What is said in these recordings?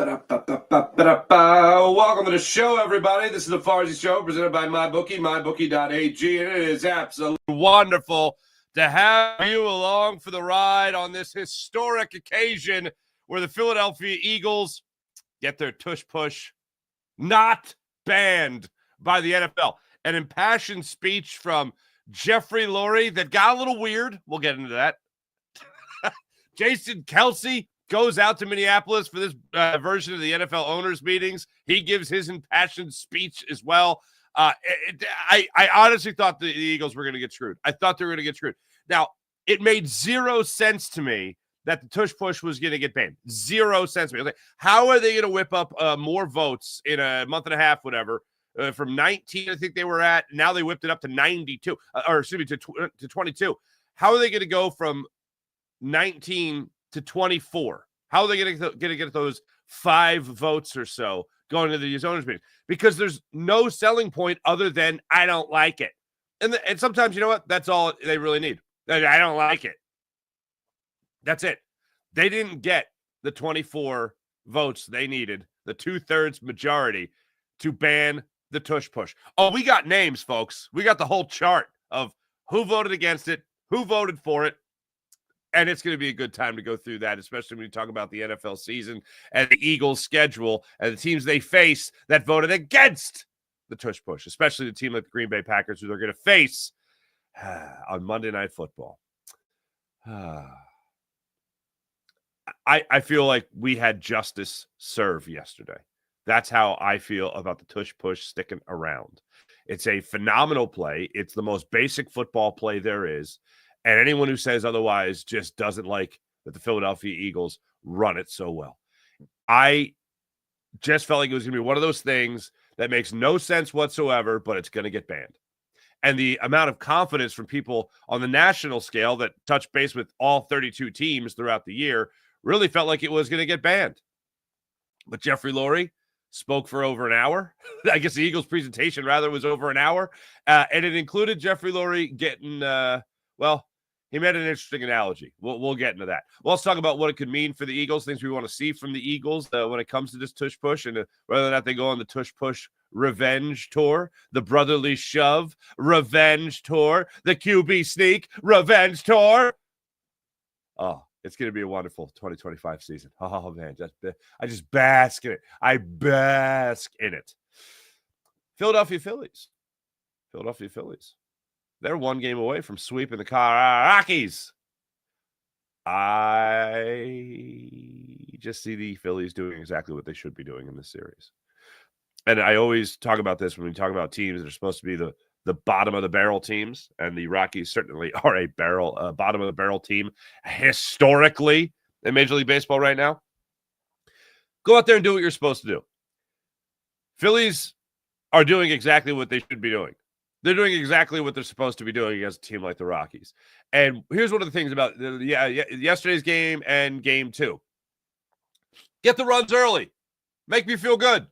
Welcome to the show, everybody. This is the Farzy Show presented by MyBookie, MyBookie.ag, and it is absolutely wonderful to have you along for the ride on this historic occasion where the Philadelphia Eagles get their tush push not banned by the NFL. An impassioned speech from Jeffrey Lurie that got a little weird. We'll get into that. Jason Kelce goes out to Minneapolis for this version of the NFL owners meetings. He gives his impassioned speech as well. I honestly thought the Eagles were going to get screwed. I thought they were going to get screwed. Now, it made zero sense to me that the tush push was going to get banned. Zero sense to me. I was like, how are they going to whip up more votes in a month and a half, whatever, from 19, I think they were at. Now they whipped it up to 92, to 22. How are they going to go from 19 to 24? How are they going to get those 5 votes or so going to these owners meetings? Because there's no selling point other than I don't like it. And sometimes, you know what? That's all they really need. I don't like it. That's it. They didn't get the 24 votes they needed, the 2/3 majority, to ban the tush push. Oh, we got names, folks. We got the whole chart of who voted against it, who voted for it. And it's going to be a good time to go through that, especially when you talk about the NFL season and the Eagles' schedule and the teams they face that voted against the tush push, especially the team like the Green Bay Packers, who they're going to face on Monday Night Football. I feel like we had justice served yesterday. That's how I feel about the tush push sticking around. It's a phenomenal play. It's the most basic football play there is. And anyone who says otherwise just doesn't like that the Philadelphia Eagles run it so well. I just felt like it was going to be one of those things that makes no sense whatsoever, but it's going to get banned. And the amount of confidence from people on the national scale that touch base with all 32 teams throughout the year really felt like it was going to get banned. But Jeffrey Lurie spoke for over an hour. I guess the Eagles presentation, rather, was over an hour. And it included Jeffrey Lurie getting, he made an interesting analogy. We'll get into that. Well, let's talk about what it could mean for the Eagles, things we want to see from the Eagles when it comes to this tush push, and whether or not they go on the tush push revenge tour, the brotherly shove revenge tour, the QB sneak revenge tour. Oh, it's going to be a wonderful 2025 season. Oh, man, I just bask in it. I bask in it. Philadelphia Phillies. They're one game away from sweeping the Rockies. I just see the Phillies doing exactly what they should be doing in this series. And I always talk about this when we talk about teams that are supposed to be the bottom of the barrel teams, and the Rockies certainly are a bottom of the barrel team historically in Major League Baseball right now. Go out there and do what you're supposed to do. Phillies are doing exactly what they should be doing. They're doing exactly what they're supposed to be doing against a team like the Rockies. And here's one of the things about yesterday's game and game 2. Get the runs early. Make me feel good.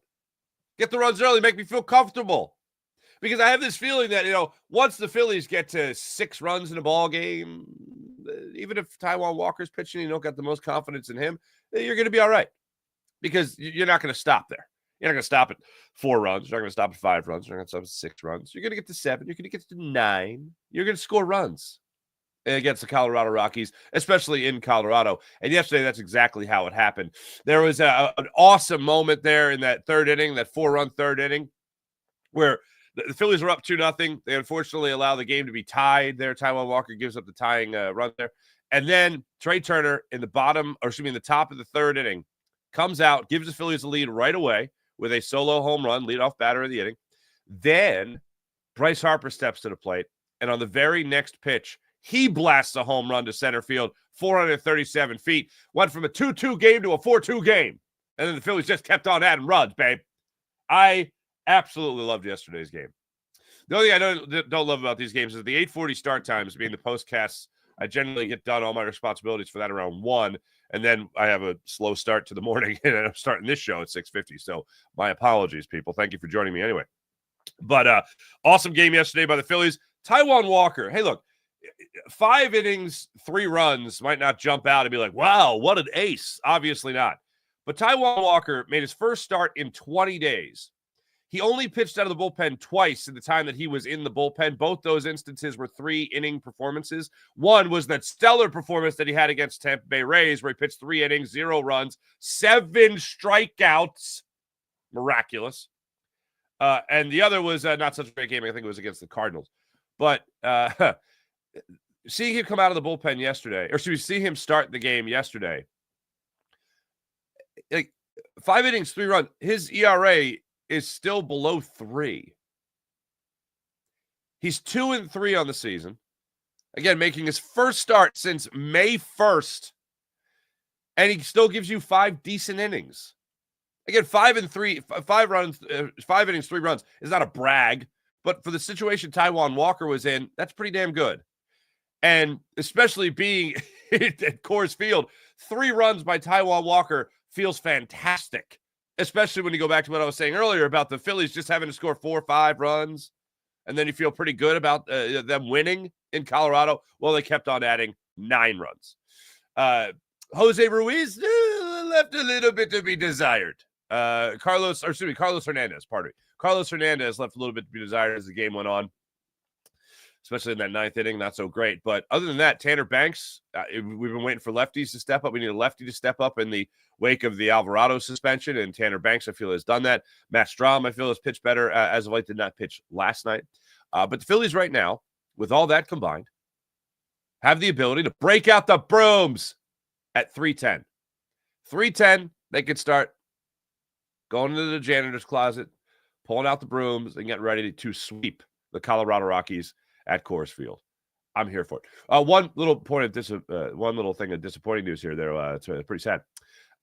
Get the runs early. Make me feel comfortable. Because I have this feeling that, once the Phillies get to 6 runs in a ball game, even if Taijuan Walker's pitching, you don't got the most confidence in him, you're going to be all right. Because you're not going to stop there. You're not going to stop at 4 runs. You're not going to stop at 5 runs. You're not going to stop at 6 runs. You're going to get to 7. You're going to get to 9. You're going to score runs against the Colorado Rockies, especially in Colorado. And yesterday, that's exactly how it happened. There was an awesome moment there in that 3rd inning, that 4-run 3rd inning, where the Phillies were up 2-0. They unfortunately allow the game to be tied there. Taijuan Walker gives up the tying run there. And then Trey Turner in the top of the 3rd inning comes out, gives the Phillies a lead right away with a solo home run, leadoff batter of the inning. Then Bryce Harper steps to the plate, and on the very next pitch, he blasts a home run to center field, 437 feet. Went from a 2-2 game to a 4-2 game. And then the Phillies just kept on adding runs, babe. I absolutely loved yesterday's game. The only thing I don't love about these games is the 8:40 start times being the postcasts. I generally get done all my responsibilities for that around 1, and then I have a slow start to the morning, and I'm starting this show at 6:50. So my apologies, people. Thank you for joining me anyway. But awesome game yesterday by the Phillies. Taijuan Walker. Hey, look, 5 innings, 3 runs might not jump out and be like, wow, what an ace. Obviously not. But Taijuan Walker made his first start in 20 days. He only pitched out of the bullpen twice in the time that he was in the bullpen. Both those instances were 3-inning performances. One was that stellar performance that he had against Tampa Bay Rays, where he pitched 3 innings, 0 runs, 7 strikeouts. Miraculous. And the other was not such a great game. I think it was against the Cardinals. But seeing him come out of the bullpen yesterday, or should we see him start the game yesterday? Like 5 innings, 3 runs. His ERA is still below 3. He's 2-3 on the season. Again, making his first start since May 1st. And he still gives you 5 decent innings. Again, 5 innings, 3 runs is not a brag. But for the situation Taijuan Walker was in, that's pretty damn good. And especially being at Coors Field, 3 runs by Taijuan Walker feels fantastic. Especially when you go back to what I was saying earlier about the Phillies just having to score 4 or 5 runs, and then you feel pretty good about them winning in Colorado. Well, they kept on adding 9 runs. Jose Ruiz left a little bit to be desired. Carlos Hernandez, pardon me. Carlos Hernandez left a little bit to be desired as the game went on, especially in that 9th inning. Not so great. But other than that, Tanner Banks, we've been waiting for lefties to step up. We need a lefty to step up in the wake of the Alvarado suspension, and Tanner Banks, I feel, has done that. Matt Strahm, I feel, has pitched better as of late, did not pitch last night. But the Phillies right now, with all that combined, have the ability to break out the brooms at 3:10. 3:10, they could start going into the janitor's closet, pulling out the brooms, and getting ready to sweep the Colorado Rockies at Coors Field. I'm here for it. One little thing of disappointing news here. There, it's pretty sad.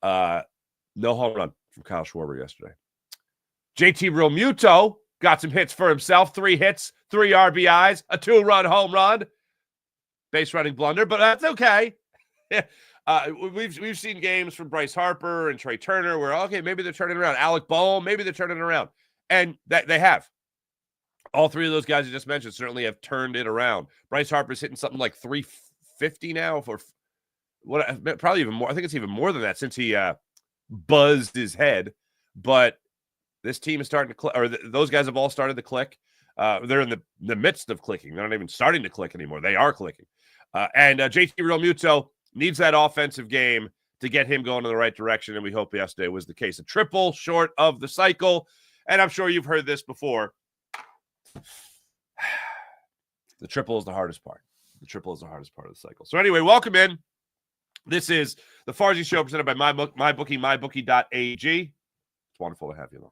No home run from Kyle Schwarber yesterday. JT Realmuto got some hits for himself. 3 hits, 3 RBIs, a 2-run home run, base running blunder, but that's okay. We've seen games from Bryce Harper and Trey Turner where, okay, maybe they're turning around. Alec Boehm, maybe they're turning around. And that they have. All 3 of those guys I just mentioned certainly have turned it around. Bryce Harper's hitting something like 350 now for what, probably even more. I think it's even more than that since he buzzed his head. But this team is starting to click, or those guys have all started to click. They're in the midst of clicking. They're not even starting to click anymore. They are clicking. And JT Realmuto needs that offensive game to get him going in the right direction, and we hope yesterday was the case. A triple short of the cycle, and I'm sure you've heard this before. The triple is the hardest part. The triple is the hardest part of the cycle. So anyway, welcome in. This is the Farzy Show presented by MyBookie, mybookie.ag. It's wonderful to have you along.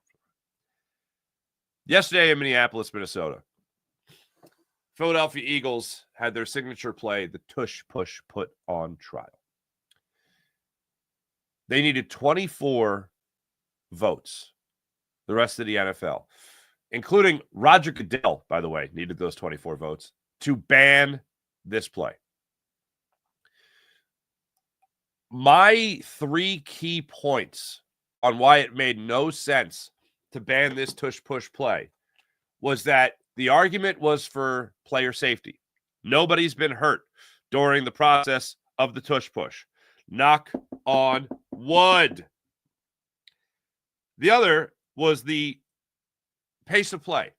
Yesterday in Minneapolis, Minnesota, Philadelphia Eagles had their signature play, the tush push put on trial. They needed 24 votes, the rest of the NFL, including Roger Goodell, by the way, needed those 24 votes to ban this play. My 3 key points on why it made no sense to ban this tush push play was that the argument was for player safety. Nobody's been hurt during the process of the tush push. Knock on wood. The other was the pace of play.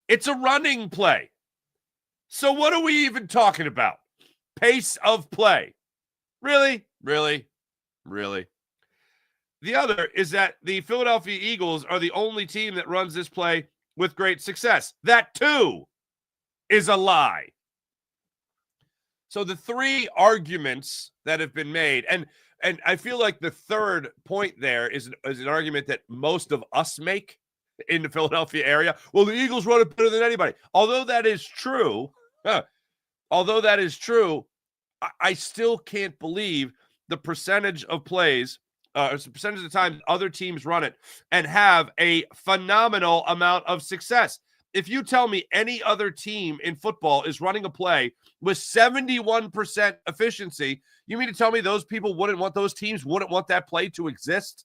It's a running play. So what are we even talking about? Pace of play. Really? Really? Really? The other is that the Philadelphia Eagles are the only team that runs this play with great success. That, too, is a lie. So the 3 arguments that have been made, and I feel like the third point there is an argument that most of us make in the Philadelphia area. Well, the Eagles run it better than anybody. Although that is true, I still can't believe the percentage of plays, the percentage of the time other teams run it and have a phenomenal amount of success. If you tell me any other team in football is running a play with 71% efficiency, you mean to tell me those teams wouldn't want that play to exist?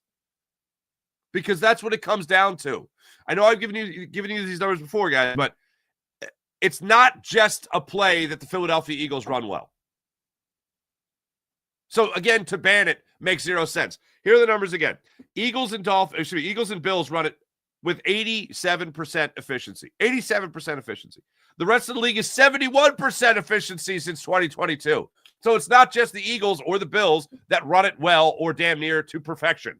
Because that's what it comes down to. I know I've given you these numbers before, guys, but it's not just a play that the Philadelphia Eagles run well. So, again, to ban it makes 0 sense. Here are the numbers again. Eagles and Bills run it with 87% efficiency. 87% efficiency. The rest of the league is 71% efficiency since 2022. So it's not just the Eagles or the Bills that run it well or damn near to perfection.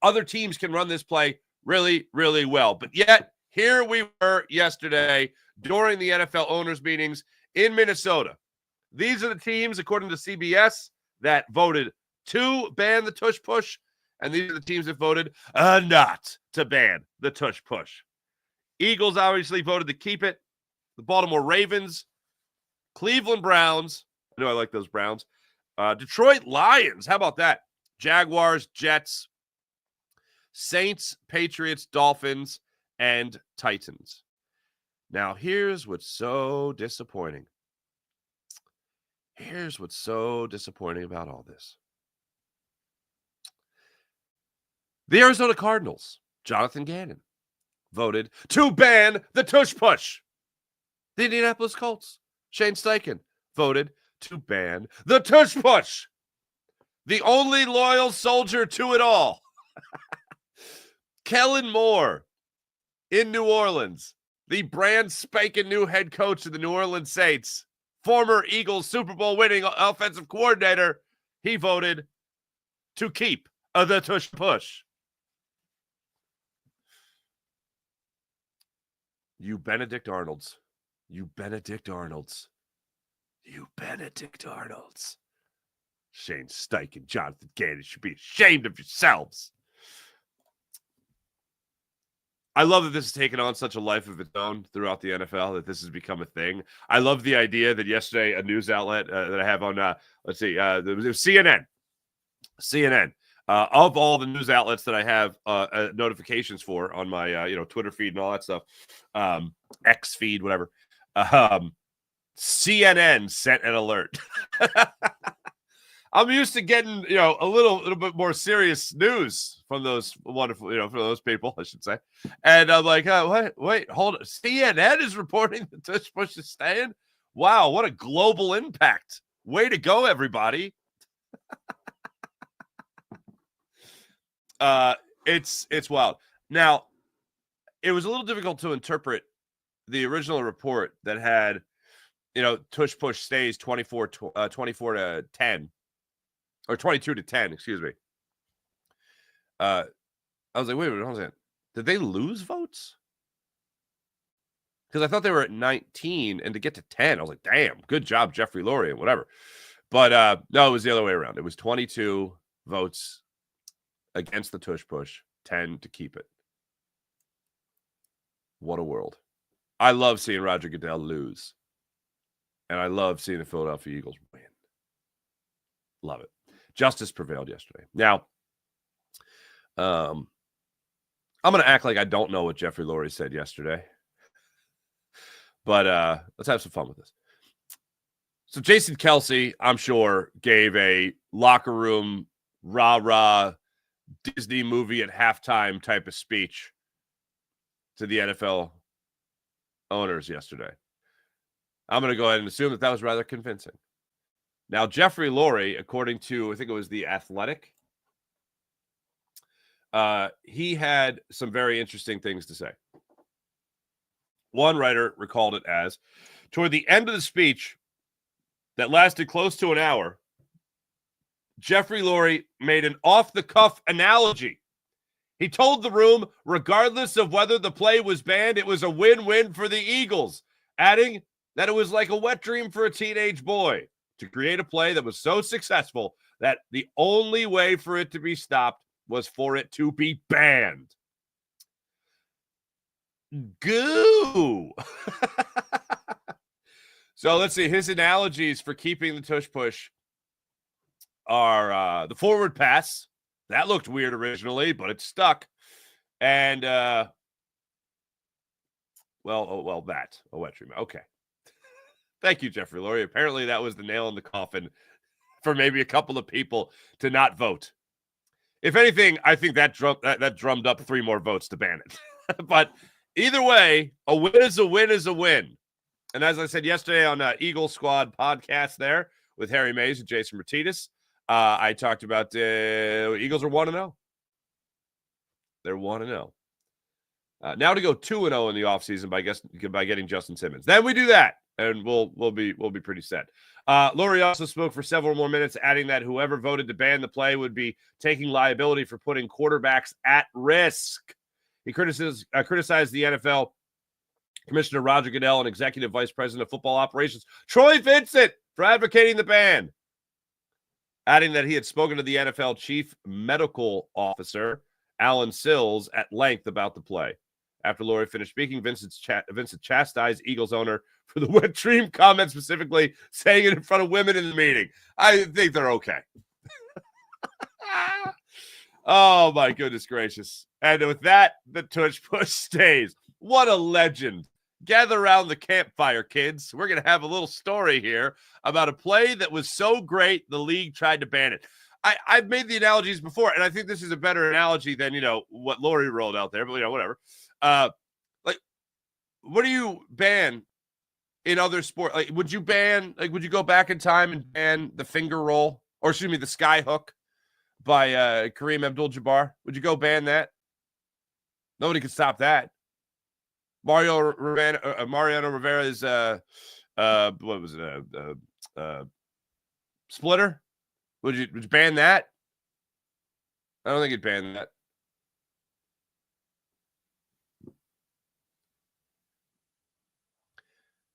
Other teams can run this play really, really well. But yet, here we were yesterday during the NFL owners' meetings in Minnesota. These are the teams, according to CBS, that voted to ban the tush push, and these are the teams that voted not to ban the tush push. Eagles obviously voted to keep it. The Baltimore Ravens, Cleveland Browns, I know I like those Browns, Detroit Lions, how about that? Jaguars, Jets, Saints, Patriots, Dolphins, and Titans. Now, here's what's so disappointing. Here's what's so disappointing about all this. The Arizona Cardinals, Jonathan Gannon, voted to ban the tush push. The Indianapolis Colts, Shane Steichen, voted to ban the tush push. The only loyal soldier to it all, Kellen Moore in New Orleans, the brand spanking new head coach of the New Orleans Saints, former Eagles Super Bowl winning offensive coordinator, he voted to keep the tush push. You Benedict Arnolds. You Benedict Arnolds. You Benedict Arnolds. Shane Steichen, Jonathan Gannon should be ashamed of yourselves. I love that this has taken on such a life of its own throughout the NFL, that this has become a thing. I love the idea that yesterday a news outlet that I have on, it was CNN. CNN. Of all the news outlets that I have notifications for on my Twitter feed and all that stuff, X feed, whatever, CNN sent an alert. I'm used to getting a little bit more serious news from those wonderful from those people, I should say, and I'm like, wait, hold on. CNN is reporting that Tush Push is staying. Wow, what a global impact! Way to go, everybody. It's wild. Now, it was a little difficult to interpret the original report that had, Tush Push Stays 24 to 10 or 22 to 10, excuse me. I was like, wait a minute, hold on. Did they lose votes? Because I thought they were at 19, and to get to 10, I was like, damn, good job, Jeffrey Lurie, and whatever. But no, it was the other way around. It was 22 votes against the tush push, 10 to keep it. What a world. I love seeing Roger Goodell lose. And I love seeing the Philadelphia Eagles win. Love it. Justice prevailed yesterday. Now, I'm going to act like I don't know what Jeffrey Lurie said yesterday. But let's have some fun with this. So Jason Kelce, I'm sure, gave a locker room rah-rah Disney movie at halftime type of speech to the NFL owners yesterday. I'm going to go ahead and assume that was rather convincing. Now, Jeffrey Lurie, according to, I think it was The Athletic, he had some very interesting things to say. One writer recalled it as, toward the end of the speech that lasted close to an hour, Jeffrey Lurie made an off-the-cuff analogy. He told the room, regardless of whether the play was banned, it was a win-win for the Eagles, adding that it was like a wet dream for a teenage boy to create a play that was so successful that the only way for it to be stopped was for it to be banned. Goo! So let's see. His analogies for keeping the tush push are the forward pass. That looked weird originally, but it stuck. And, that. A wet dream. Okay. Thank you, Jeffrey Lurie. Apparently that was the nail in the coffin for maybe a couple of people to not vote. If anything, I think that drummed up 3 more votes to ban it. But either way, a win is a win is a win. And as I said yesterday on Eagle Squad podcast there with Harry Mays and Jason Martinez, I talked about Eagles are 1-0. They're 1-0. Now to go 2-0 in the offseason by getting Justin Simmons. Then we do that, and we'll be pretty set. Lurie also spoke for several more minutes, adding that whoever voted to ban the play would be taking liability for putting quarterbacks at risk. He criticized the NFL Commissioner Roger Goodell and Executive Vice President of Football Operations Troy Vincent for advocating the ban, adding that he had spoken to the NFL Chief Medical Officer Alan Sills at length about the play. After Lurie finished speaking, Vincent chastised Eagles owner for the wet dream comment, specifically saying it in front of women in the meeting. I think they're okay. Oh, my goodness gracious. And with that, the Tush Push stays. What a legend. Gather around the campfire, kids. We're going to have a little story here about a play that was so great, the league tried to ban it. I've made the analogies before, and I think this is a better analogy than, what Lurie rolled out there, but, whatever. Like, what do you ban in other sports? Like, would you go back in time and ban the finger roll, or excuse me, the sky hook by Kareem Abdul-Jabbar? Would you go ban that? Nobody could stop that. Mariano Rivera's what was it? Splitter? Would you ban that? I don't think you'd ban that.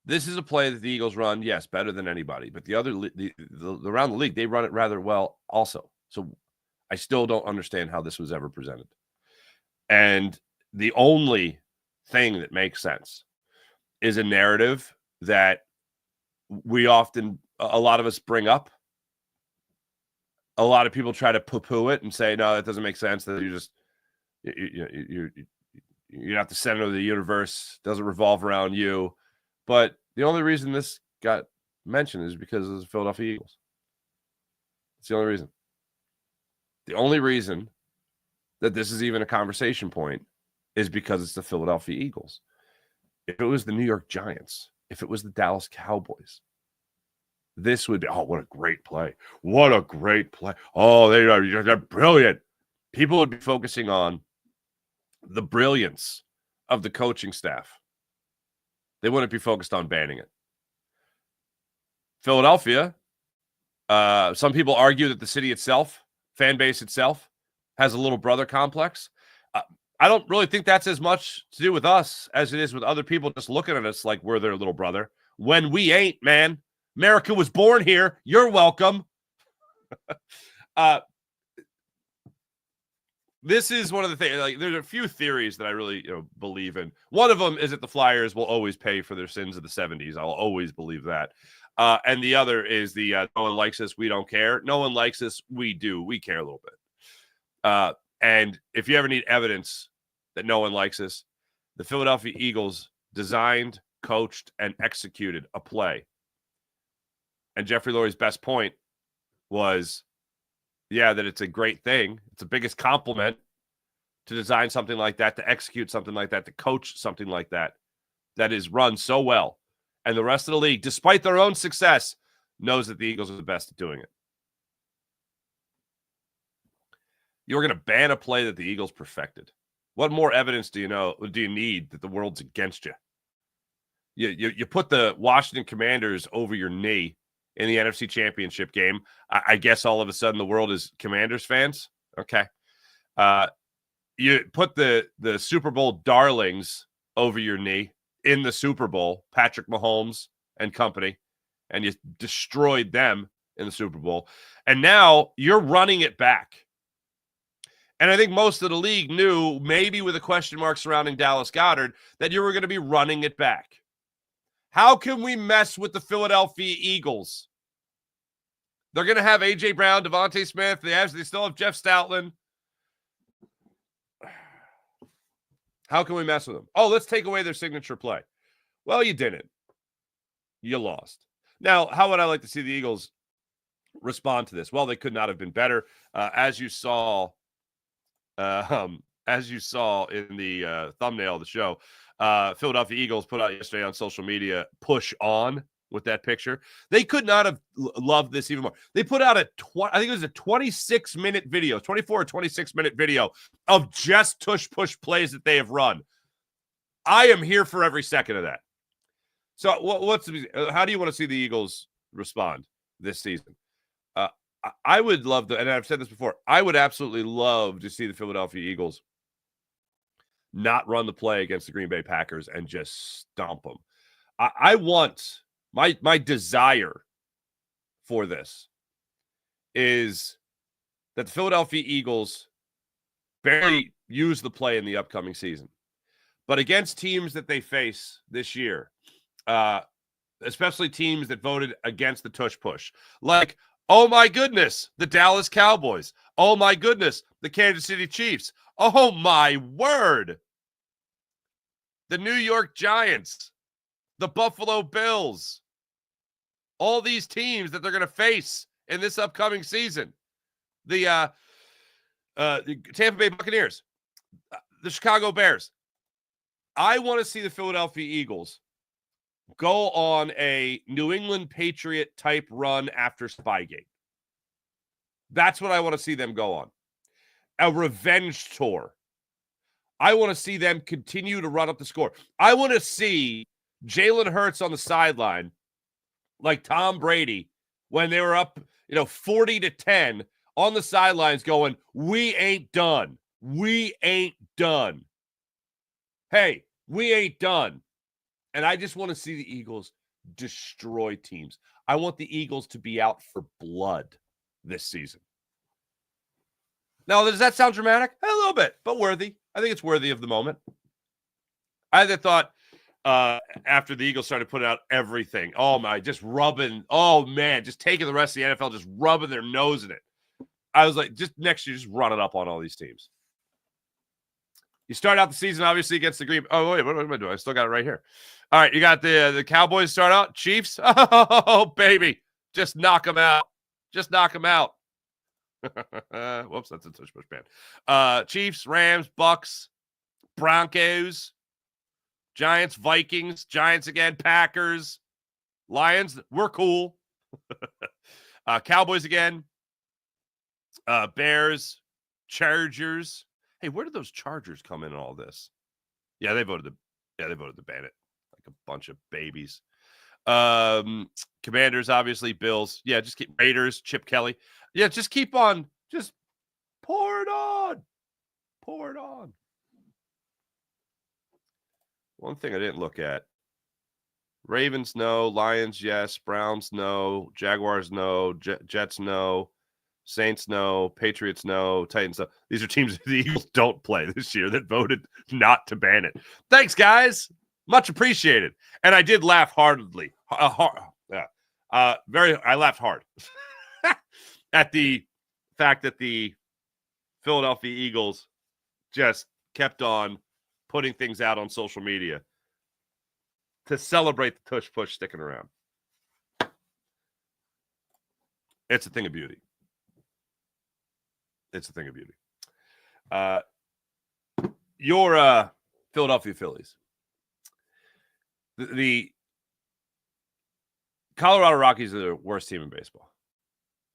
This is a play that the Eagles run, yes, better than anybody. But the other around the league, they run it rather well also. So I still don't understand how this was ever presented. And the only thing that makes sense is a narrative that a lot of us bring up. A lot of people try to poo-poo it and say, no, that doesn't make sense. That you're not the center of the universe. It doesn't revolve around you. But the only reason this got mentioned is because of the Philadelphia Eagles. It's the only reason. The only reason that this is even a conversation point is because it's the Philadelphia Eagles. If it was the New York Giants, if it was the Dallas Cowboys, this would be, oh, what a great play. What a great play. Oh, they're brilliant. People would be focusing on the brilliance of the coaching staff. They wouldn't be focused on banning it. Philadelphia, some people argue that the city itself, fan base itself, has a little brother complex. I don't really think that's as much to do with us as it is with other people just looking at us like we're their little brother. When we ain't, man. America was born here. You're welcome. This is one of the things, like, there's a few theories that I really believe in. One of them is that the Flyers will always pay for their sins of the 70s. I'll always believe that. And the other is no one likes us, we don't care. No one likes us, we do. We care a little bit. And if you ever need evidence that no one likes us, the Philadelphia Eagles designed, coached, and executed a play. And Jeffrey Lurie's best point was, that it's a great thing. It's the biggest compliment to design something like that, to execute something like that, to coach something like that, that is run so well. And the rest of the league, despite their own success, knows that the Eagles are the best at doing it. You're going to ban a play that the Eagles perfected. What more evidence do you need that the world's against you? You put the Washington Commanders over your knee in the NFC Championship game. I guess all of a sudden the world is Commanders fans. Okay. You put the Super Bowl darlings over your knee in the Super Bowl, Patrick Mahomes and company, and you destroyed them in the Super Bowl. And now you're running it back. And I think most of the league knew, maybe with a question mark surrounding Dallas Goedert, that you were going to be running it back. How can we mess with the Philadelphia Eagles? They're going to have A.J. Brown, Devontae Smith. They still have Jeff Stoutland. How can we mess with them? Oh, let's take away their signature play. Well, you didn't. You lost. Now, how would I like to see the Eagles respond to this? Well, they could not have been better. As you saw in the thumbnail of the show, Philadelphia Eagles put out yesterday on social media, push on. with that picture. They could not have loved this even more. They put out I think it was a 26-minute video, 24 or 26-minute video of just tush push plays that they have run. I am here for every second of that. So how do you want to see the Eagles respond this season? I would love to, and I've said this before, I would absolutely love to see the Philadelphia Eagles not run the play against the Green Bay Packers and just stomp them. I want, my desire for this is that the Philadelphia Eagles barely use the play in the upcoming season. But against teams that they face this year, especially teams that voted against the tush push, like, oh my goodness, the Dallas Cowboys. Oh my goodness, the Kansas City Chiefs. Oh my word, the New York Giants, the Buffalo Bills. All these teams that they're going to face in this upcoming season. The Tampa Bay Buccaneers, the Chicago Bears. I want to see the Philadelphia Eagles go on a New England Patriot type run after Spygate. That's what I want to see them go on. A revenge tour. I want to see them continue to run up the score. I want to see Jalen Hurts on the sideline like Tom Brady when they were up, 40-10 on the sidelines going, we ain't done. We ain't done. Hey, we ain't done. And I just want to see the Eagles destroy teams. I want the Eagles to be out for blood this season. Now, does that sound dramatic? A little bit, but worthy. I think it's worthy of the moment. I thought after the Eagles started putting out everything, just taking the rest of the NFL, just rubbing their nose in it. I was like, just next year, just run it up on all these teams. You start out the season, obviously, against the Green. Oh, wait, what am I doing? I still got it right here. All right, you got the Cowboys start out. Chiefs. Oh, baby. Just knock them out. Just knock them out. Whoops, that's a tush push band. Chiefs, Rams, Bucks, Broncos, Giants, Vikings, Giants again, Packers, Lions. We're cool. Cowboys again. Bears, Chargers. Hey, where did those Chargers come in all this? Yeah, they voted to ban it like a bunch of babies. Commanders, obviously, Bills. Yeah, just keep Raiders, Chip Kelly. Yeah, just keep on. Just pour it on. Pour it on. One thing I didn't look at. Ravens, no. Lions, yes. Browns, no. Jaguars, no. Jets, no. Saints, no. Patriots, no. Titans, no. These are teams the Eagles don't play this year that voted not to ban it. Thanks, guys. Much appreciated. And I did laugh heartedly. I laughed hard at the fact that the Philadelphia Eagles just kept on putting things out on social media to celebrate the tush push sticking around. It's a thing of beauty. It's a thing of beauty. Your Philadelphia Phillies. The Colorado Rockies are the worst team in baseball.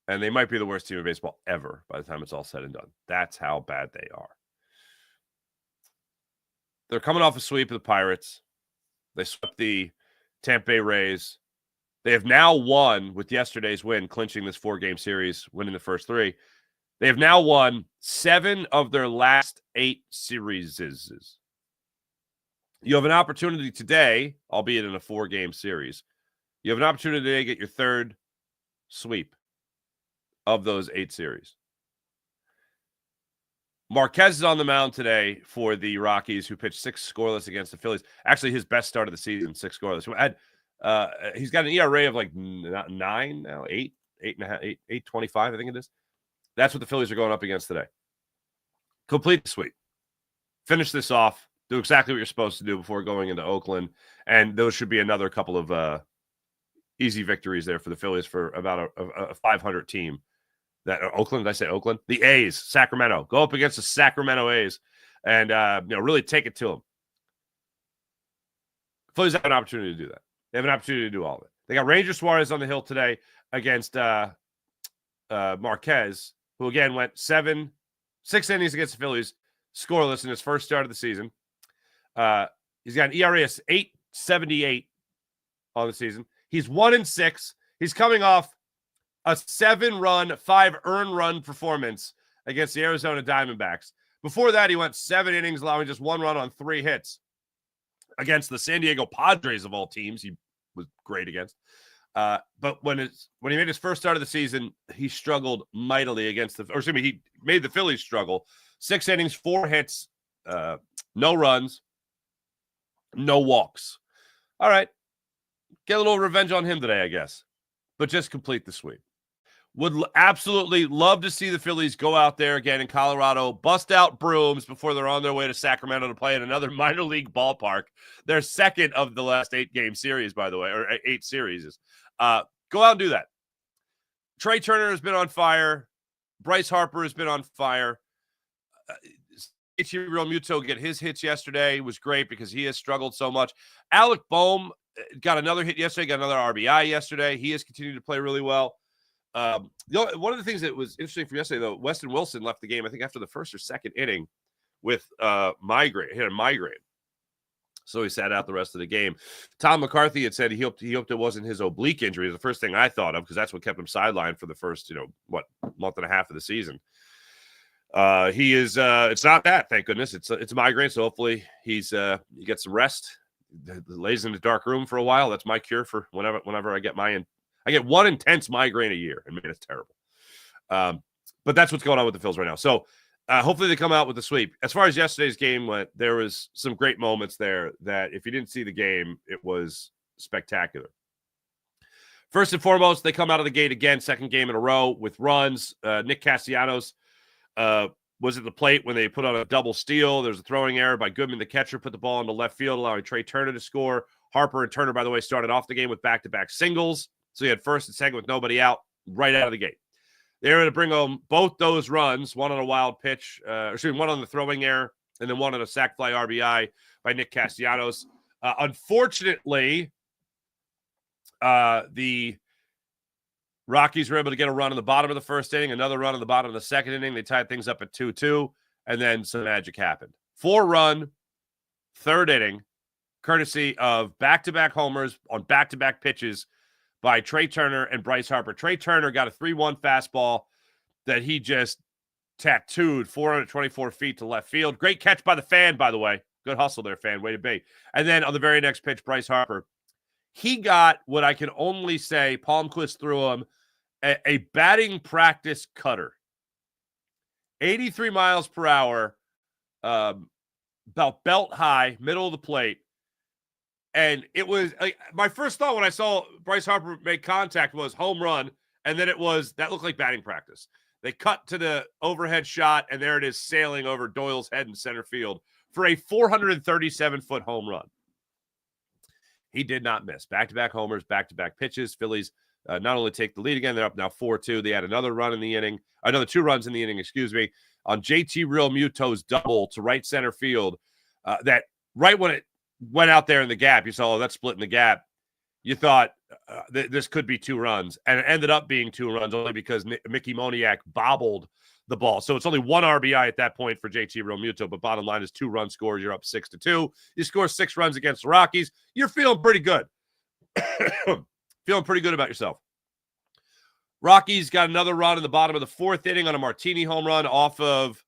And they might be the worst team in baseball ever by the time it's all said and done. That's how bad they are. They're coming off a sweep of the Pirates. They swept the Tampa Bay Rays. They have now won, with yesterday's win, clinching this 4-game series, winning the first 3. They have now won 7 of their last 8 series. You have an opportunity today, albeit in a 4-game series. You have an opportunity today to get your 3rd sweep of those 8 series. Marquez is on the mound today for the Rockies, who pitched 6 scoreless against the Phillies. Actually, his best start of the season, 6 scoreless. He's got an ERA of like 9 now, 8.25, I think it is. That's what the Phillies are going up against today. Complete the sweep. Finish this off. Do exactly what you're supposed to do before going into Oakland. And those should be another couple of easy victories there for the Phillies for about a 500 team. Oakland, did I say Oakland? The A's, Sacramento. Go up against the Sacramento A's and really take it to them. Phillies have an opportunity to do that. They have an opportunity to do all of it. They got Ranger Suarez on the hill today against Marquez, who again went 6 innings against the Phillies, scoreless in his first start of the season. He's got an ERA of 8.78 on the season. He's 1-6. He's coming off a 7-run, 5-earned-run performance against the Arizona Diamondbacks. Before that, he went 7 innings, allowing just 1 run on 3 hits against the San Diego Padres of all teams. He was great against. But when he made his first start of the season, he struggled mightily against he made the Phillies struggle. 6 innings, 4 hits, no runs, no walks. All right. Get a little revenge on him today, I guess. But just complete the sweep. Would absolutely love to see the Phillies go out there again in Colorado, bust out brooms before they're on their way to Sacramento to play in another minor league ballpark. Their second of the last 8-game series, by the way, or 8 series. Go out and do that. Trey Turner has been on fire. Bryce Harper has been on fire. Ichiro Muto get his hits yesterday. It was great because he has struggled so much. Alec Boehm got another hit yesterday, got another RBI yesterday. He has continued to play really well. One of the things that was interesting from yesterday, though, Weston Wilson left the game, I think, after the first or second inning with migraine. He had a migraine. So he sat out the rest of the game. Tom McCarthy had said he hoped it wasn't his oblique injury. It was the first thing I thought of because that's what kept him sidelined for the first, month and a half of the season. He is it's not that, thank goodness. It's a migraine, so hopefully he gets some rest. Lays in the dark room for a while. That's my cure for whenever I get I get one intense migraine a year, and man, it's terrible. But that's what's going on with the Phils right now. So hopefully they come out with a sweep. As far as yesterday's game went, there was some great moments there that if you didn't see the game, it was spectacular. First and foremost, they come out of the gate again, second game in a row with runs. Nick Castellanos was at the plate when they put on a double steal. There's a throwing error by Goodman, the catcher, put the ball into left field, allowing Trey Turner to score. Harper and Turner, by the way, started off the game with back-to-back singles. So he had first and second with nobody out right out of the gate. They were going to bring home both those runs, one on a wild pitch, one on the throwing error, and then one on a sac fly RBI by Nick Castellanos. Unfortunately, the Rockies were able to get a run in the bottom of the first inning, another run in the bottom of the second inning. They tied things up at 2-2, and then some magic happened. 4-run, third inning, courtesy of back-to-back homers on back-to-back pitches by Trey Turner and Bryce Harper. Trey Turner got a 3-1 fastball that he just tattooed 424 feet to left field. Great catch by the fan, by the way. Good hustle there, fan. Way to be. And then on the very next pitch, Bryce Harper, he got what I can only say, Palmquist threw him, a batting practice cutter. 83 miles per hour, about belt high, middle of the plate. And it was my first thought when I saw Bryce Harper make contact was home run. And then that looked like batting practice. They cut to the overhead shot, and there it is sailing over Doyle's head in center field for a 437-foot home run. He did not miss. Back-to-back homers, back-to-back pitches. Phillies not only take the lead again, they're up now 4-2. They had another 2 runs in the inning, on JT Realmuto's double to right center field. That right when it went out there in the gap, you saw that's splitting the gap. You thought this could be 2 runs, and it ended up being 2 runs only because Mickey Moniak bobbled the ball. So it's only 1 RBI at that point for JT Realmuto, but bottom line is 2 runs scored. You're up 6-2. You score 6 runs against the Rockies. You're feeling pretty good. Feeling pretty good about yourself. Rockies got another run in the bottom of the 4th inning on a Martini home run off of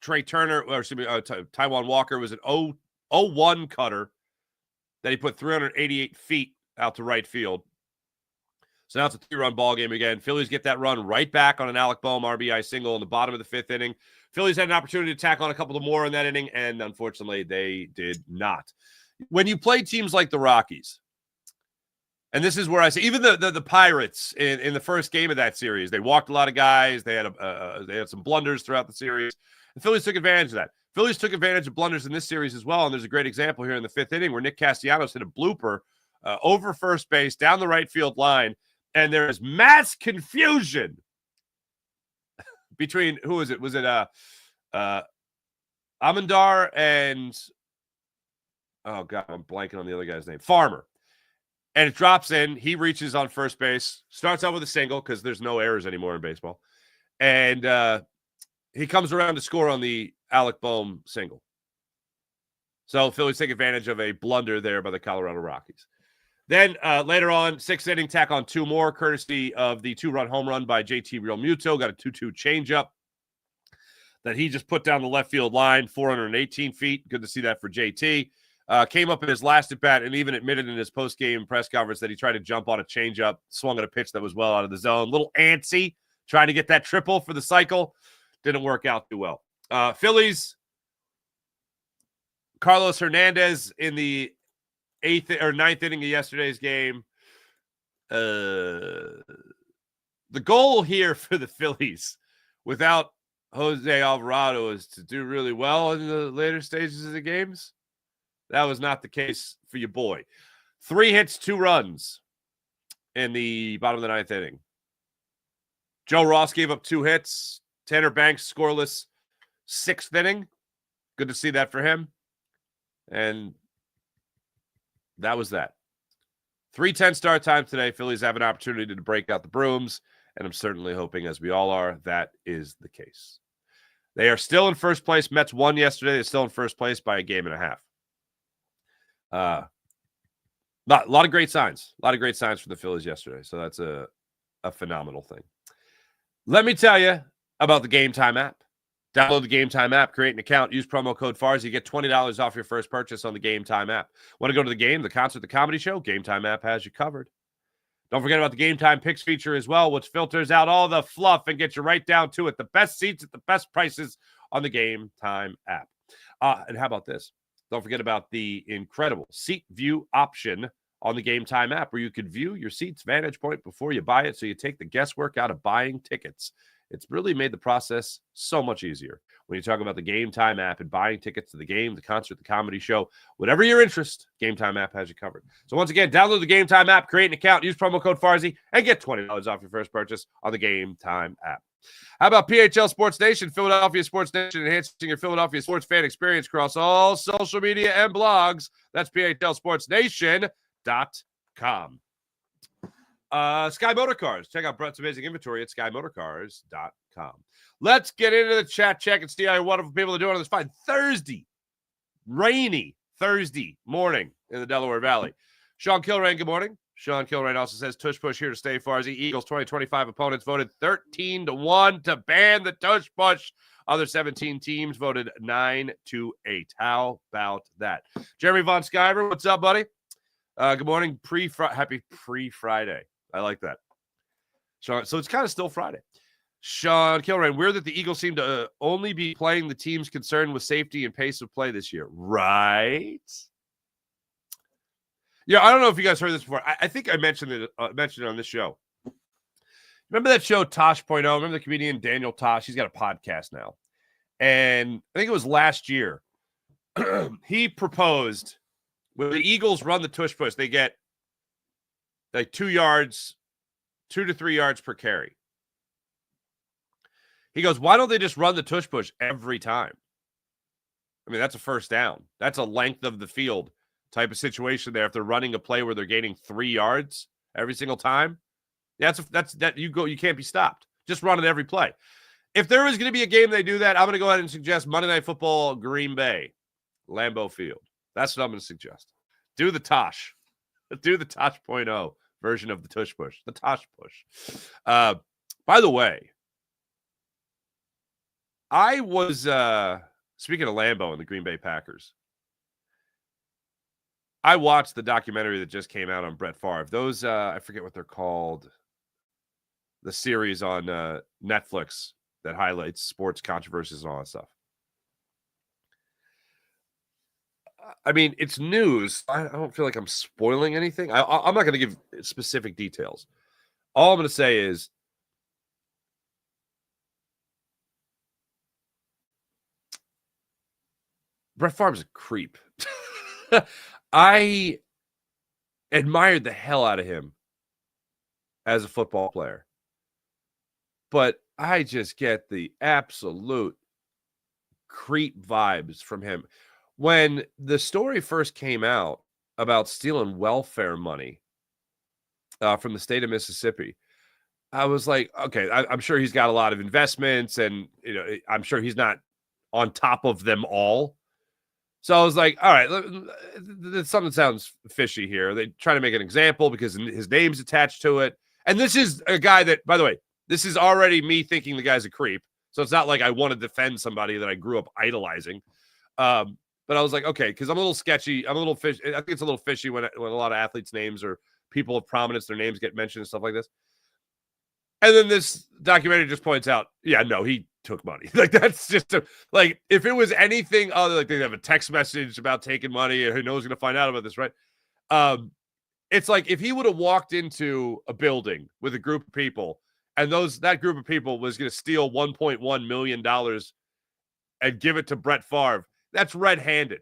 Trey Turner, Taijuan Walker. Was an 0-1 cutter that he put 388 feet out to right field. So now it's a 3-run ball game again. Phillies get that run right back on an Alec Boehm RBI single in the bottom of the 5th inning. Phillies had an opportunity to tack on a couple of more in that inning, and unfortunately they did not. When you play teams like the Rockies, and this is where I say, even the Pirates in the first game of that series, they walked a lot of guys. They had some blunders throughout the series. The Phillies took advantage of that. Phillies took advantage of blunders in this series as well, and there's a great example here in the 5th inning where Nick Castellanos hit a blooper over first base down the right field line, and there is mass confusion between, who was it? Was it Amandar and, oh God, I'm blanking on the other guy's name, Farmer. And it drops in. He reaches on first base, starts out with a single because there's no errors anymore in baseball. And he comes around to score on the Alec Boehm single. So Phillies take advantage of a blunder there by the Colorado Rockies. Then later on, sixth inning, tack on two more, courtesy of the two-run home run by JT Realmuto. Got a 2-2 changeup that he just put down the left field line, 418 feet. Good to see that for JT. Came up in his last at-bat and even admitted in his post-game press conference that he tried to jump on a changeup, swung at a pitch that was well out of the zone. Little antsy, trying to get that triple for the cycle. Didn't work out too well. Phillies, Carlos Hernandez in the ninth inning of yesterday's game. The goal here for the Phillies without Jose Alvarado is to do really well in the later stages of the games. That was not the case for your boy. 3 hits, 2 runs in the bottom of the ninth inning. Joe Ross gave up 2 hits. Tanner Banks scoreless 6th inning. Good to see that for him. And that was that. 3:10 start time today. Phillies have an opportunity to break out the brooms, and I'm certainly hoping, as we all are, that is the case. They are still in first place. Mets won yesterday. They're still in first place by a game and a half. A lot of great signs. A lot of great signs for the Phillies yesterday. So that's a phenomenal thing. Let me tell you about the Game Time app. Download the Game Time app, create an account, use promo code FARS. You get $20 off your first purchase on the Game Time app. Want to go to the game, the concert, the comedy show? Game Time app has you covered. Don't forget about the Game Time Picks feature as well, which filters out all the fluff and gets you right down to it. The best seats at the best prices on the Game Time app. And how about this? Don't forget about the incredible seat view option on the Game Time app, where you could view your seat's vantage point before you buy it, so you take the guesswork out of buying tickets. It's really made the process so much easier when you talk about the Game Time app and buying tickets to the game, the concert, the comedy show, whatever your interest, Game Time app has you covered. So once again, download the Game Time app, create an account, use promo code FARSY, and get $20 off your first purchase on the Game Time app. How about PHL Sports Nation, Philadelphia Sports Nation, enhancing your Philadelphia sports fan experience across all social media and blogs? That's PHLSportsNation.com. Sky Motor Cars. Check out Brett's amazing inventory at skymotorcars.com. Let's get into the chat check and see how wonderful people are doing on this fine Thursday, rainy Thursday morning in the Delaware Valley. Sean Kilrain, good morning. Sean Kilrain also says, Tush Push here to stay Farzy. Eagles 2025 opponents voted 13-1 to ban the Tush Push. Other 17 teams voted 9-8. How about that? Jeremy Von Skyver, what's up, buddy? Good morning. Happy pre-Friday. I like that. Sean, so it's kind of still Friday. Sean Kilrain, weird that the Eagles seem to only be playing the teams concerned with safety and pace of play this year. Right? Yeah, I don't know if you guys heard this before. I think I mentioned it on this show. Remember that show, TUSH PUSH? Remember the comedian Daniel Tosh? He's got a podcast now. And I think it was last year. He proposed, when the Eagles run the tush push, they get like 2 to 3 yards per carry. He goes, why don't they just run the tush push every time? I mean, that's a first down. That's a length of the field type of situation there. If they're running a play where they're gaining 3 yards every single time, you can't be stopped. Just run it every play. If there is going to be a game they do that, I'm going to go ahead and suggest Monday Night Football, Green Bay, Lambeau Field. That's what I'm going to suggest. Do the Tosh. Do the Tosh .0 version of the tush push. The Tosh push. By the way, I was speaking of Lambeau and the Green Bay Packers. I watched the documentary that just came out on Brett Favre. Those, I forget what they're called. The series on Netflix that highlights sports controversies and all that stuff. I mean, it's news. I don't feel like I'm spoiling anything. I'm not going to give specific details. All I'm going to say is Brett Favre's a creep. I admired the hell out of him as a football player. But I just get the absolute creep vibes from him. When the story first came out about stealing welfare money from the state of Mississippi. I was like, okay, I'm sure he's got a lot of investments, and I'm sure he's not on top of them all. So I was like, all right, something sounds fishy here. They try to make an example because his name's attached to it. And this is a guy that, by the way, this is already me thinking the guy's a creep. So it's not like I want to defend somebody that I grew up idolizing. But I was like, okay, because I'm a little sketchy. I'm a little fish. I think it's a little fishy when a lot of athletes' names or people of prominence, their names get mentioned and stuff like this. And then this documentary just points out, yeah, no, he took money. Like, that's just like, if it was anything other, like they have a text message about taking money and who knows going to find out about this, right? It's like if he would have walked into a building with a group of people and that group of people was going to steal $1.1 million and give it to Brett Favre, that's red-handed.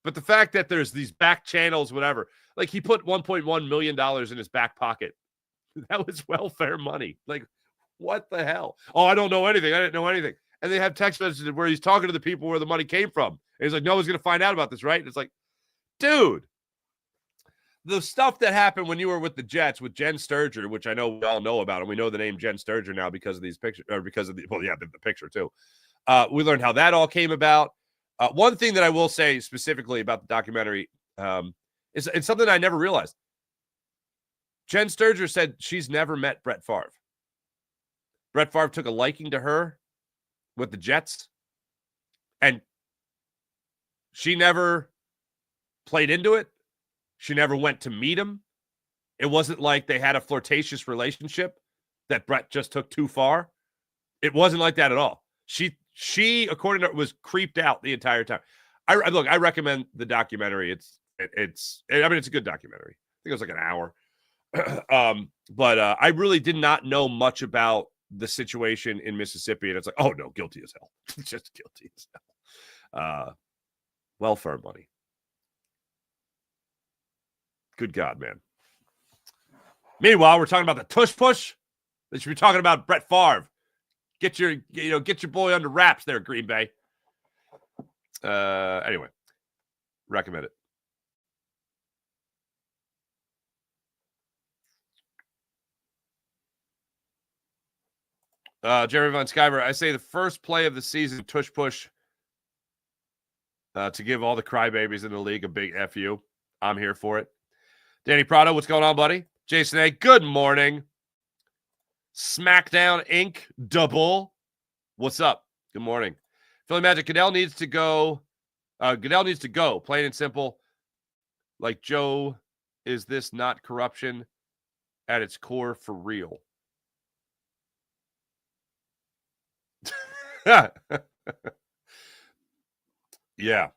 But the fact that there's these back channels, whatever, like he put $1.1 million in his back pocket. That was welfare money. Like, what the hell? Oh, I don't know anything. I didn't know anything. And they have text messages where he's talking to the people where the money came from. And he's like, no one's going to find out about this, right? And it's like, dude, the stuff that happened when you were with the Jets with Jen Sturger, which I know we all know about, and we know the name Jen Sturger now because of these pictures, or because of the picture too. We learned how that all came about. One thing that I will say specifically about the documentary is it's something I never realized. Jen Sturger said she's never met Brett Favre. Brett Favre took a liking to her with the Jets, and she never played into it. She never went to meet him. It wasn't like they had a flirtatious relationship that Brett just took too far. It wasn't like that at all. She according to her, was creeped out the entire time. I recommend the documentary. It's a good documentary. I think it was like an hour. But I really did not know much about the situation in Mississippi, and it's like, oh no, guilty as hell. Just guilty as hell. Welfare money. Good God, man. Meanwhile, we're talking about the tush push. They should be talking about Brett Favre. Get your boy under wraps there, Green Bay. Anyway, recommend it. Jeremy Von Skyver, I say the first play of the season, tush push, to give all the crybabies in the league a big FU. I'm here for it. Danny Prado, what's going on, buddy? Jason A, good morning. SmackDown Inc. Double. What's up? Good morning. Philly Magic, Goodell needs to go. Goodell needs to go, plain and simple. Like Joe, is this not corruption at its core for real? Yeah.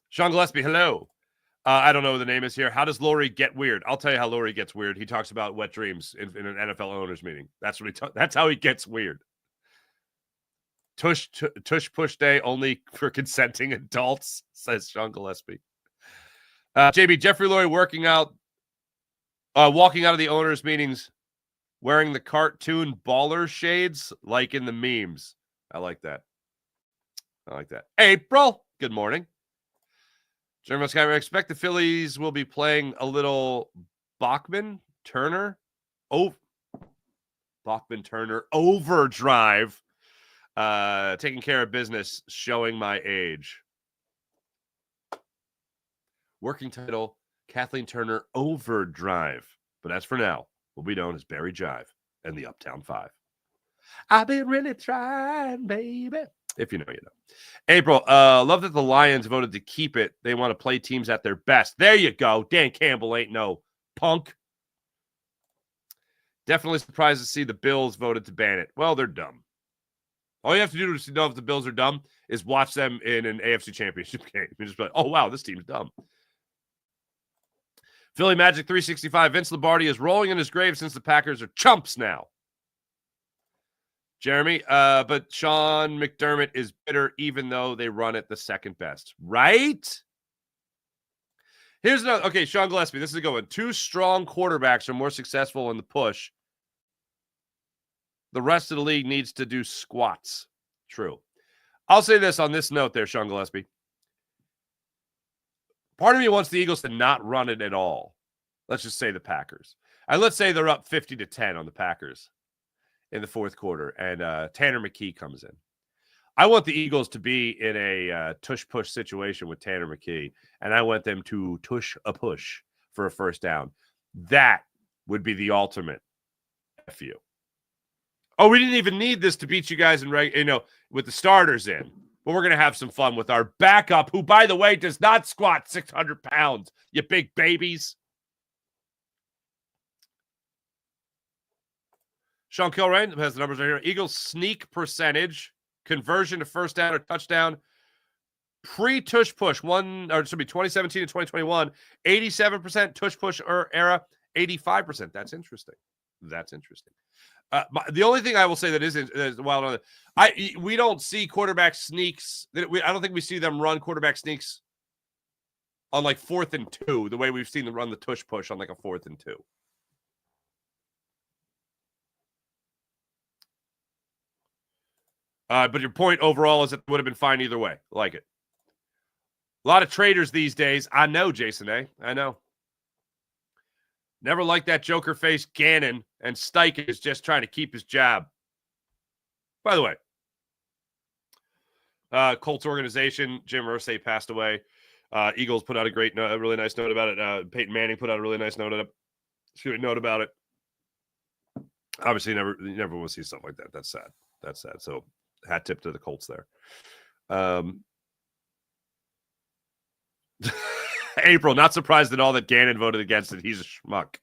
Sean Gillespie, hello. I don't know what the name is here. How does Lurie get weird? I'll tell you how Lurie gets weird. He talks about wet dreams in an NFL owners meeting. That's what that's how he gets weird. Tush push day only for consenting adults, says Sean Gillespie. JB, Jeffrey Lurie walking out of the owners meetings wearing the cartoon baller shades like in the memes. I like that. April, good morning. Jeremy Skyver, I expect the Phillies will be playing a little Bachman Turner overdrive. Taking care of business, showing my age. Working title, Kathleen Turner Overdrive. But as for now, will be known as Barry Jive and the Uptown Five. I've been really trying, baby. If you know, you know. April, love that the Lions voted to keep it. They want to play teams at their best. There you go. Dan Campbell ain't no punk. Definitely surprised to see the Bills voted to ban it. Well, they're dumb. All you have to do to know if the Bills are dumb is watch them in an AFC Championship game. You just be like, oh, wow, this team's dumb. Philly Magic 365. Vince Lombardi is rolling in his grave since the Packers are chumps now. Jeremy, but Sean McDermott is bitter even though they run it the second best. Right? Here's another. Okay, Sean Gillespie, this is a good one. 2 strong quarterbacks are more successful in the push. The rest of the league needs to do squats. True. I'll say this on this note there, Sean Gillespie. Part of me wants the Eagles to not run it at all. Let's just say the Packers. let's say they're up 50-10 on the Packers in the fourth quarter, and Tanner McKee comes in. I want the Eagles to be in a tush-push situation with Tanner McKee, and I want them to tush a push for a first down. That would be the ultimate F you. Oh, we didn't even need this to beat you guys with the starters in. But we're going to have some fun with our backup, who, by the way, does not squat 600 pounds, you big babies. Sean Kilrain has the numbers right here. Eagles sneak percentage, conversion to first down or touchdown, pre-tush push, 2017 to 2021, 87% tush push era, 85%. That's interesting. The only thing I will say that is wild, we don't see quarterback sneaks. I don't think we see them run quarterback sneaks on like 4th and 2, the way we've seen them run the tush push on like a 4th and 2. But your point overall is it would have been fine either way. Like it. A lot of traders these days. I know, Jason A. I know. Never liked that joker face Gannon, and Steichen is just trying to keep his job. By the way, Colts organization, Jim Irsay passed away. Eagles put out a really nice note about it. Peyton Manning put out a really nice note about it. Obviously, you never want to see something like that. That's sad. So, hat tip to the Colts there. April, not surprised at all that Gannon voted against it. He's a schmuck.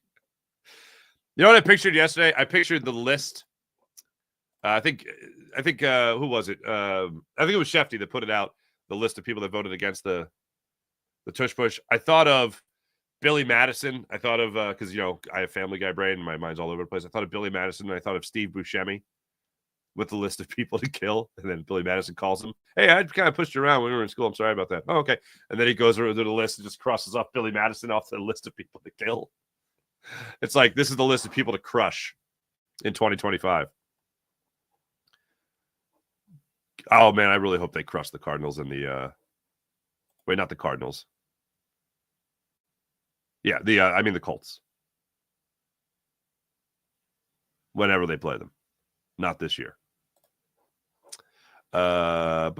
You know what I pictured yesterday? I pictured the list. I think who was it? I think it was Shefty that put it out, the list of people that voted against the tush push. I thought of Billy Madison. I thought of, because, I have Family Guy brain and my mind's all over the place. I thought of Billy Madison, and I thought of Steve Buscemi with the list of people to kill. And then Billy Madison calls him, "Hey, I kind of pushed you around when we were in school. I'm sorry about that." "Oh, okay." And then he goes through the list and just crosses off Billy Madison off the list of people to kill. It's like, this is the list of people to crush in 2025. Oh, man, I really hope they crush the Cardinals in the wait, not the Cardinals. Yeah, the Colts. Whenever they play them. Not this year. What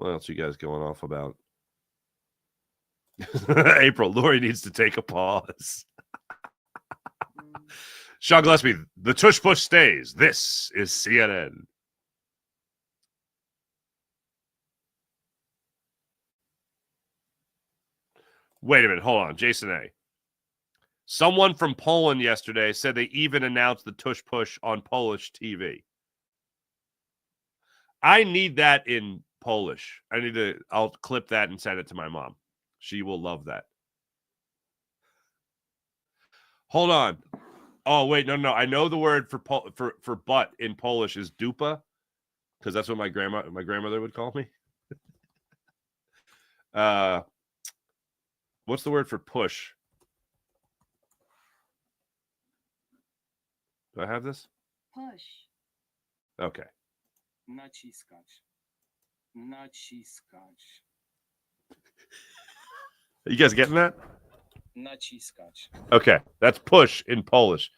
else you guys going off about? April, Lurie needs to take a pause. Sean Gillespie, the tush push stays. This is CNN. Wait a minute. Hold on. Jason A. Someone from Poland yesterday said they even announced the tush push on Polish TV. I need that in Polish. I'll clip that and send it to my mom. She will love that. Hold on. Oh, wait, no. I know the word for butt in Polish is dupa, because that's what my grandmother would call me. What's the word for push? Do I have this? Push. Okay. Naciskać. You guys getting that? Naciskać. Okay, that's push in Polish.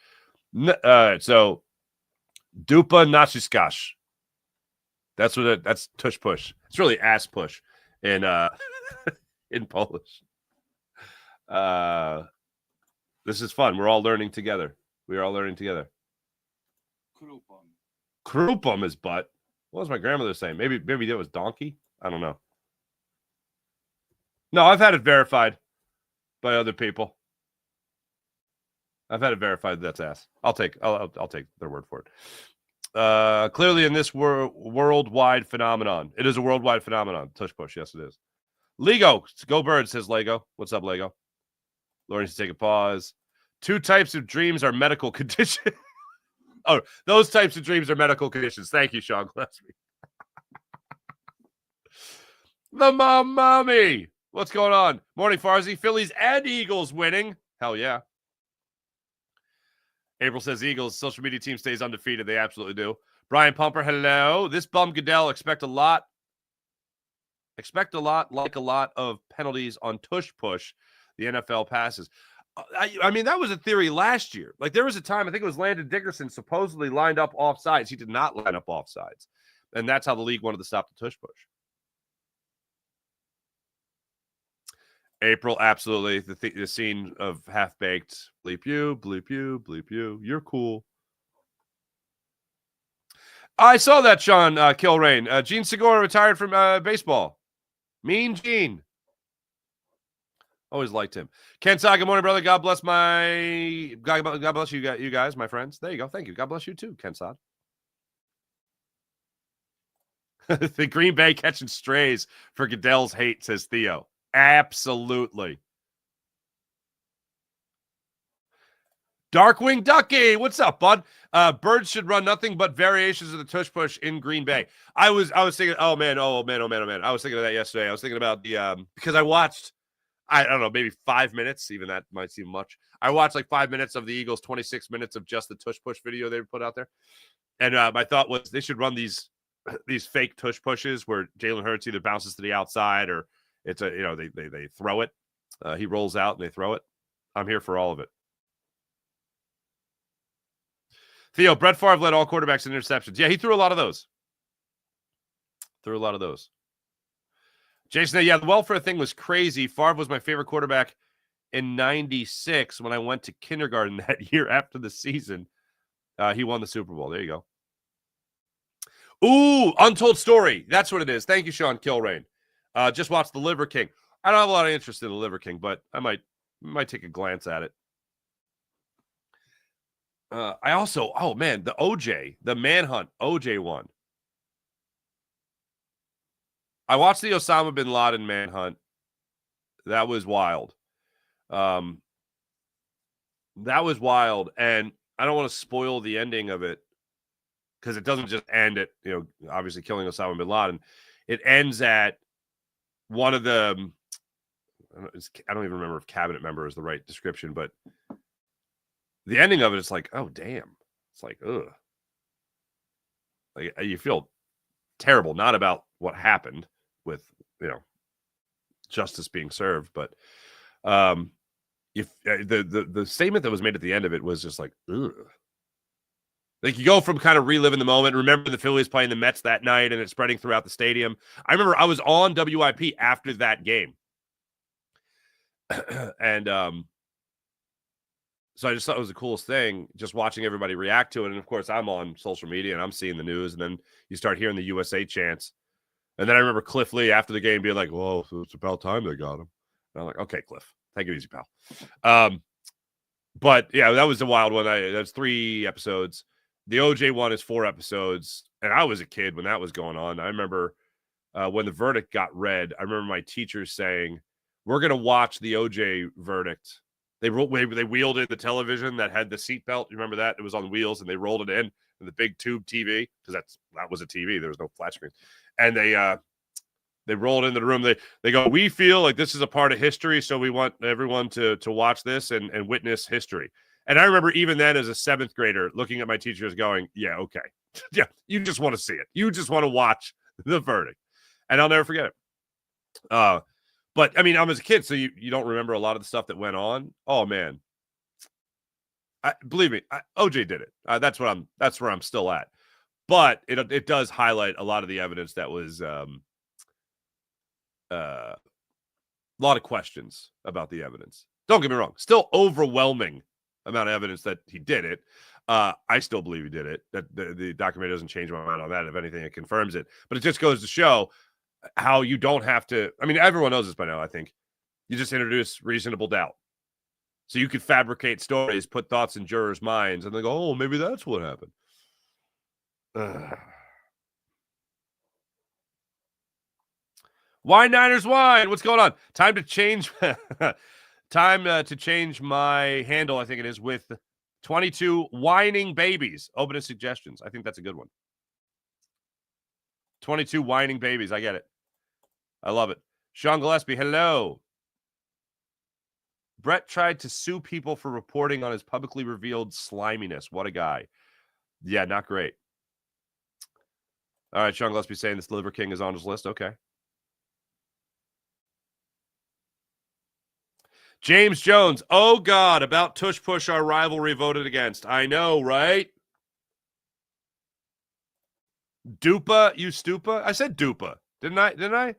So dupa naciskać. That's tush push. It's really ass push in in Polish. This is fun. We're all learning together. Krupom is butt. What was my grandmother saying? Maybe that was donkey. I don't know. No, I've had it verified by other people. I've had it verified that's ass. I'll take their word for it. Clearly, in this worldwide phenomenon, it is a worldwide phenomenon. Tush push, yes, it is. Lego, go Birds, says Lego. What's up, Lego? Lauren needs to take a pause. 2 types of dreams are medical conditions. Oh, those types of dreams are medical conditions. Thank you, Sean Gillespie. The mommy. What's going on? Morning, Farzi. Phillies and Eagles winning. Hell yeah. April says Eagles social media team stays undefeated. They absolutely do. Brian Pumper, hello. This bum Goodell expect a lot of penalties on tush push. the NFL passes. I mean, that was a theory last year. Like, there was a time, I think it was Landon Dickerson supposedly lined up offsides. He did not line up offsides. And that's how the league wanted to stop the tush push. April, absolutely. The scene of Half-Baked. Bleep you, bleep you, bleep you. You're cool. I saw that, Sean Kilrain. Gene Segura retired from baseball. Mean Gene. Always liked him. Ken Sa, good morning, brother. God bless God bless you guys, my friends. There you go. Thank you. God bless you too, Ken Sa. The Green Bay catching strays for Goodell's hate, says Theo. Absolutely. Darkwing Ducky, what's up, bud? Birds should run nothing but variations of the tush push in Green Bay. I was thinking, oh man. I was thinking of that yesterday. I was thinking about the because I watched, I don't know, maybe 5 minutes. Even that might seem much. I watched like 5 minutes of the Eagles' 26 minutes of just the tush push video they put out there, and my thought was they should run these fake tush pushes where Jalen Hurts either bounces to the outside or it's they throw it. He rolls out and they throw it. I'm here for all of it. Theo, Brett Favre led all quarterbacks in interceptions. Yeah, he threw a lot of those. Jason, yeah, the welfare thing was crazy. Favre was my favorite quarterback in 96 when I went to kindergarten that year after the season. He won the Super Bowl. There you go. Ooh, Untold Story. That's what it is. Thank you, Sean Kilrain. Just watched The Liver King. I don't have a lot of interest in The Liver King, but I might take a glance at it. I also, oh man, the OJ, the Manhunt OJ one. I watched the Osama bin Laden Manhunt. That was wild. That was wild, and I don't want to spoil the ending of it because it doesn't just end at, obviously killing Osama bin Laden. It ends at one of the, I don't even remember if cabinet member is the right description, but the ending of it is like, oh, damn. It's like, ugh. Like, you feel terrible, not about what happened with, justice being served, but if the statement that was made at the end of it was just like, ugh. Like, you go from kind of reliving the moment. Remember the Phillies playing the Mets that night and it spreading throughout the stadium. I remember I was on WIP after that game. And so I just thought it was the coolest thing, just watching everybody react to it. And, of course, I'm on social media and I'm seeing the news. And then you start hearing the USA chants. And then I remember Cliff Lee after the game being like, whoa, it's about time they got him. And I'm like, okay, Cliff, take it easy, pal. But, yeah, that was the wild one. That's 3 episodes. The OJ one is 4 episodes. And I was a kid when that was going on. I remember when the verdict got read, I remember my teachers saying, we're going to watch the OJ verdict. They wheeled in the television that had the seatbelt. You remember that? It was on wheels, and they rolled it in the big tube TV because that was a TV. There was no flat screen, and they rolled into the room. They go, we feel like this is a part of history, so we want everyone to watch this and witness history. And I remember even then, as a 7th grader, looking at my teachers, going, "Yeah, okay, yeah, you just want to see it. You just want to watch the verdict," and I'll never forget it. But, I mean, I was a kid, so you don't remember a lot of the stuff that went on. Oh, man. Believe me, OJ did it. That's where I'm still at. But it does highlight a lot of the evidence that was a lot of questions about the evidence. Don't get me wrong. Still overwhelming amount of evidence that he did it. I still believe he did it. That the documentary doesn't change my mind on that. If anything, it confirms it. But it just goes to show how you don't have to. I mean, everyone knows this by now, I think. You just introduce reasonable doubt. So you could fabricate stories, put thoughts in jurors' minds, and they go, oh, maybe that's what happened. Wine Niners wine. What's going on? Time to change my handle, I think it is, with 22 whining babies. Open to suggestions. I think that's a good one. 22 whining babies. I get it. I love it. Sean Gillespie, hello. Brett tried to sue people for reporting on his publicly revealed sliminess. What a guy. Yeah, not great. All right, Sean Gillespie saying this Liver King is on his list. Okay. James Jones. Oh, God. About tush push, our rivalry voted against. I know, right? Dupa, you stupa? I said dupa. Didn't I?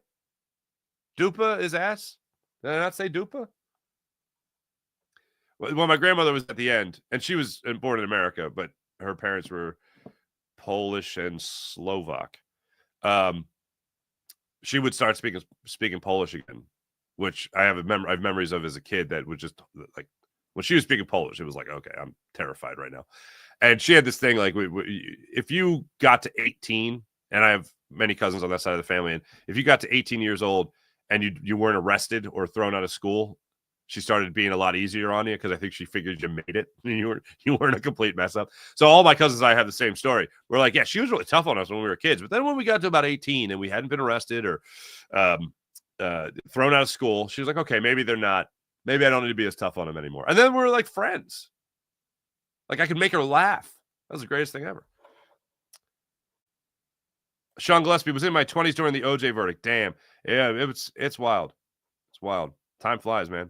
Dupa is ass? Did I not say dupa? Well, my grandmother was at the end, and she was born in America, but her parents were Polish and Slovak. She would start speaking Polish again, which I have memories of as a kid that would just like when she was speaking Polish, it was like, okay, I'm terrified right now. And she had this thing like, if you got to 18, and I have many cousins on that side of the family, and if you got to 18 years old and you weren't arrested or thrown out of school, she started being a lot easier on you because I think she figured you made it. You weren't a complete mess up. So all my cousins and I have the same story. We're like, yeah, she was really tough on us when we were kids. But then when we got to about 18 and we hadn't been arrested or thrown out of school, she was like, okay, maybe they're not. Maybe I don't need to be as tough on them anymore. And then we're like friends. Like I could make her laugh. That was the greatest thing ever. Sean Gillespie was in my 20s during the OJ verdict. Damn. Yeah, it's wild. It's wild. Time flies, man.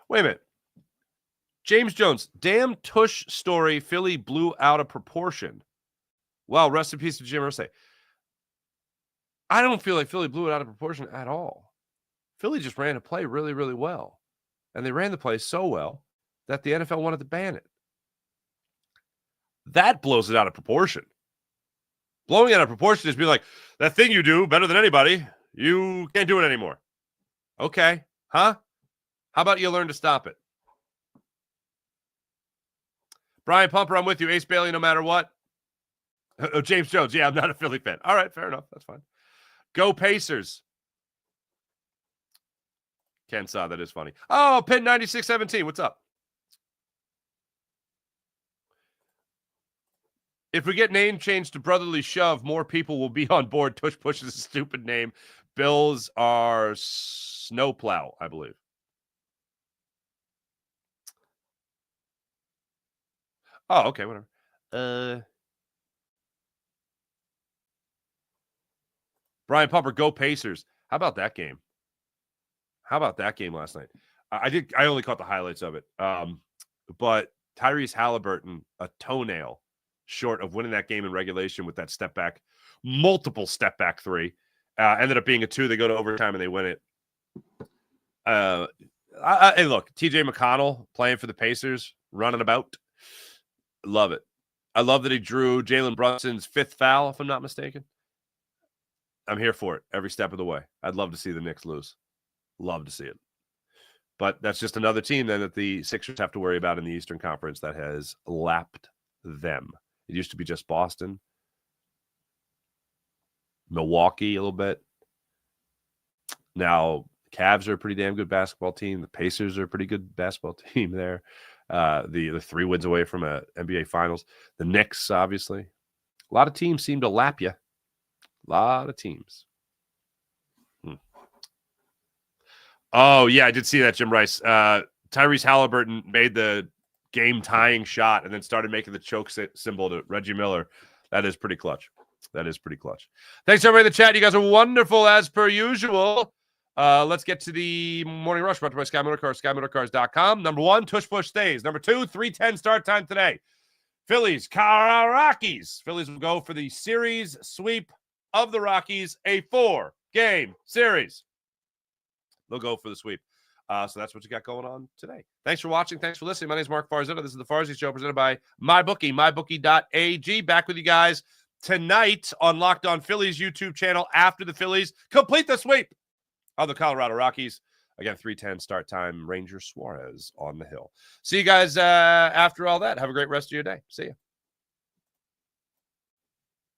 Wait a minute. James Jones, damn tush story. Philly blew out of proportion. Wow, rest in peace to Jim Irsay. I don't feel like Philly blew it out of proportion at all. Philly just ran a play really, really well. And they ran the play so well that the NFL wanted to ban it. That blows it out of proportion. Blowing it out of proportion is being like, that thing you do better than anybody, you can't do it anymore. Okay. Huh? How about you learn to stop it? Brian Pumper, I'm with you. Ace Bailey, no matter what. Oh, James Jones. Yeah, I'm not a Philly fan. All right, fair enough. That's fine. Go Pacers. Ken saw that is funny. Oh, Pin 9617. What's up? If we get name change to Brotherly Shove, more people will be on board. Tush Push is a stupid name. Bills are Snowplow, I believe. Oh, okay, whatever. Brian Pumper, go Pacers. How about that game? How about that game last night? I only caught the highlights of it. But Tyrese Halliburton, a toenail short of winning that game in regulation with that step back, multiple step back three. Ended up being a 2. They go to overtime and they win it. Hey, look, TJ McConnell playing for the Pacers, running about. Love it. I love that he drew Jalen Brunson's 5th foul, if I'm not mistaken. I'm here for it every step of the way. I'd love to see the Knicks lose. Love to see it. But that's just another team then that the Sixers have to worry about in the Eastern Conference that has lapped them. It used to be just Boston, Milwaukee a little bit. Now, Cavs are a pretty damn good basketball team. The Pacers are a pretty good basketball team there. The 3 wins away from a NBA Finals. The Knicks, obviously. A lot of teams seem to lap you. A lot of teams. Oh, yeah, I did see that, Jim Rice. Tyrese Halliburton made the game-tying shot and then started making the choke symbol to Reggie Miller. That is pretty clutch. That is pretty clutch. Thanks, everybody in the chat. You guys are wonderful, as per usual. Let's get to the Morning Rush brought to you by Sky Motorcars, SkyMotorcars.com. Number 1, Tush Push Stays. Number 2, 3:10 start time today. Phillies, Rockies. Phillies will go for the series sweep of the Rockies, a 4-game series. They'll go for the sweep. So that's what you got going on today. Thanks for watching. Thanks for listening. My name is Mark Farzetta. This is the Farzy Show presented by MyBookie, mybookie.ag. Back with you guys tonight on Locked On Phillies YouTube channel after the Phillies complete the sweep of the Colorado Rockies. Again, 3:10 start time. Ranger Suarez on the hill. See you guys after all that. Have a great rest of your day. See you.